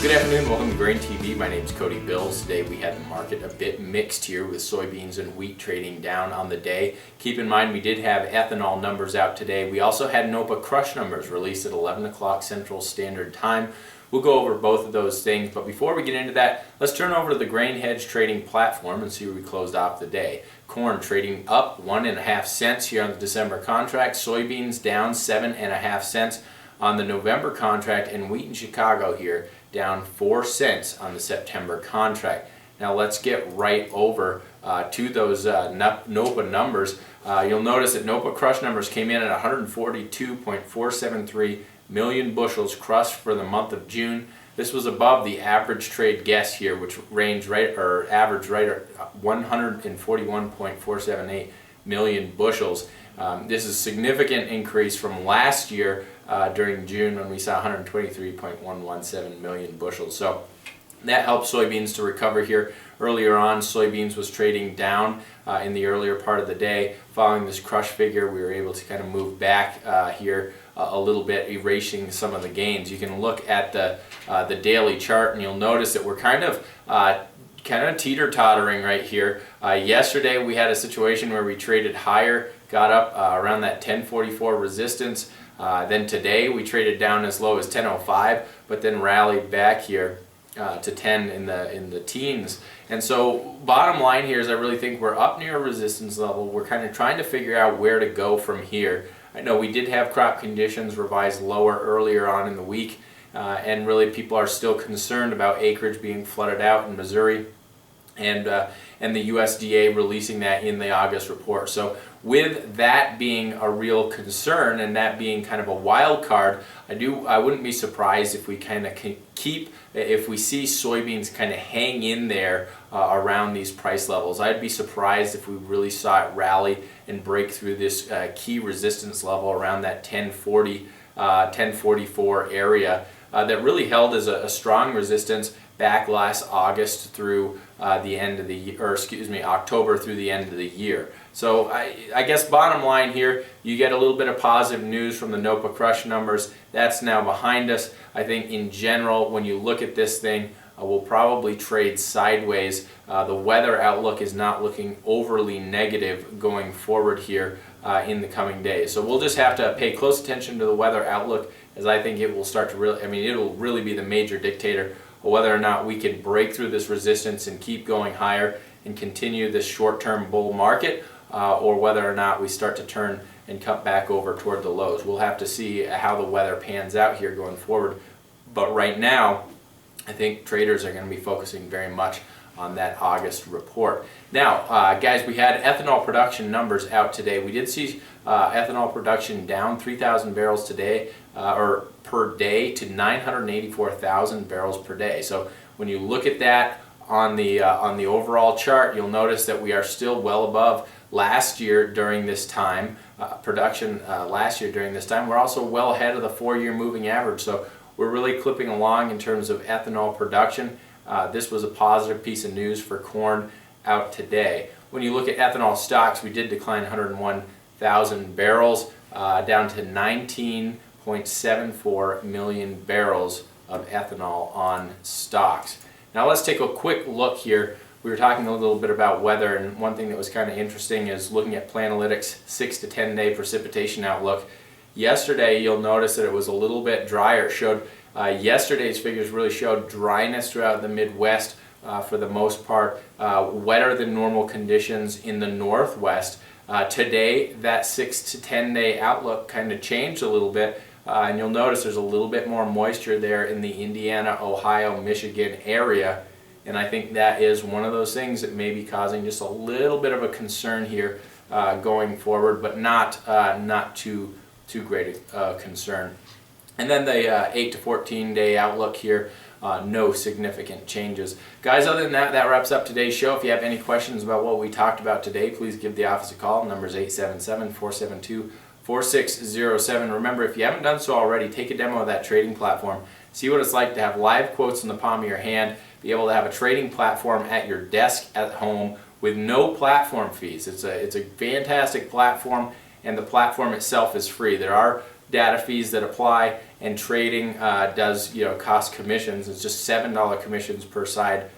Good afternoon, welcome to GrainTV. My name is Cody Bills. Today we had the market a bit mixed here with soybeans and wheat trading down on the day. Keep in mind we did have ethanol numbers out today. We also had NOPA crush numbers released at 11 o'clock Central Standard Time. We'll go over both of those things, but before we get into that, let's turn over to the grain hedge trading platform and see where we closed off the day. Corn trading up 1.5 cents here on the December contract. Soybeans down 7.5 cents on the November contract, and wheat in Chicago here down 4 cents on the September contract. Now let's get right over to those NOPA numbers. You'll notice that NOPA crush numbers came in at 142.473 million bushels crushed for the month of June. This was above the average trade guess here, which averaged right at 141.478 million bushels. This is a significant increase from last year during June when we saw 123.117 million bushels. So that helped soybeans to recover here. Earlier on, soybeans was trading down in the earlier part of the day. Following this crush figure, we were able to kind of move back here a little bit, erasing some of the gains. You can look at the daily chart and you'll notice that we're kind of teeter-tottering right here. Yesterday we had a situation where we traded higher, got up around that 1044 resistance. Then today we traded down as low as 1005, but then rallied back here to 10 in the teens. And so bottom line here is I really think we're up near a resistance level. We're kind of trying to figure out where to go from here. I know we did have crop conditions revised lower earlier on in the week, and really people are still concerned about acreage being flooded out in Missouri, and the USDA releasing that in the August report. So with that being a real concern and that being kind of a wild card, I wouldn't be surprised if we kind of if we see soybeans kind of hang in there around these price levels. I'd be surprised if we really saw it rally and break through this key resistance level around that 1040, 1044 area that really held as a strong resistance back last August through the end of the year, or excuse me, October through the end of the year. So I guess bottom line here, you get a little bit of positive news from the NOPA crush numbers. That's now behind us. I think in general, when you look at this thing, we'll probably trade sideways. The weather outlook is not looking overly negative going forward here in the coming days. So we'll just have to pay close attention to the weather outlook, as I think it will start to it'll really be the major dictator of whether or not we can break through this resistance and keep going higher and continue this short-term bull market, or whether or not we start to turn and cut back over toward the lows. We'll have to see how the weather pans out here going forward. But right now, I think traders are going to be focusing very much on that August report. Now, guys, we had ethanol production numbers out today. We did see ethanol production down 3,000 barrels today, or per day, to 984,000 barrels per day. So when you look at that on the overall chart, you'll notice that we are still well above last year during this time, production last year during this time. We're also well ahead of the 4-year moving average. So we're really clipping along in terms of ethanol production. This was a positive piece of news for corn out today. When you look at ethanol stocks, we did decline 101,000 barrels down to 19.74 million barrels of ethanol on stocks. Now let's take a quick look here. We were talking a little bit about weather, and one thing that was kind of interesting is looking at Planalytics 6 to 10 day precipitation outlook. Yesterday you'll notice that it was a little bit drier. It showed yesterday's figures really showed dryness throughout the Midwest for the most part, wetter than normal conditions in the Northwest. Today that 6 to 10 day outlook kind of changed a little bit, and you'll notice there's a little bit more moisture there in the Indiana, Ohio, Michigan area, and I think that is one of those things that may be causing just a little bit of a concern here going forward, but not too great a concern. And then the 8 to 14 day outlook here, no significant changes. Guys, other than that wraps up today's show. If you have any questions about what we talked about today, please give the office a call. Number is 877-472-4607. Remember, if you haven't done so already, take a demo of that trading platform. See what it's like to have live quotes in the palm of your hand, be able to have a trading platform at your desk at home with no platform fees. It's a fantastic platform, and the platform itself is free. There are data fees that apply, and trading does cost commissions. It's just $7 commissions per side,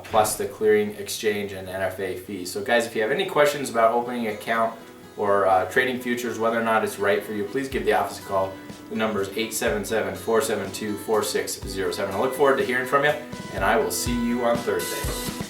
plus the clearing, exchange, and NFA fees. So guys, if you have any questions about opening an account or trading futures, whether or not it's right for you, please give the office a call. The number is 877-472-4607. I look forward to hearing from you, and I will see you on Thursday.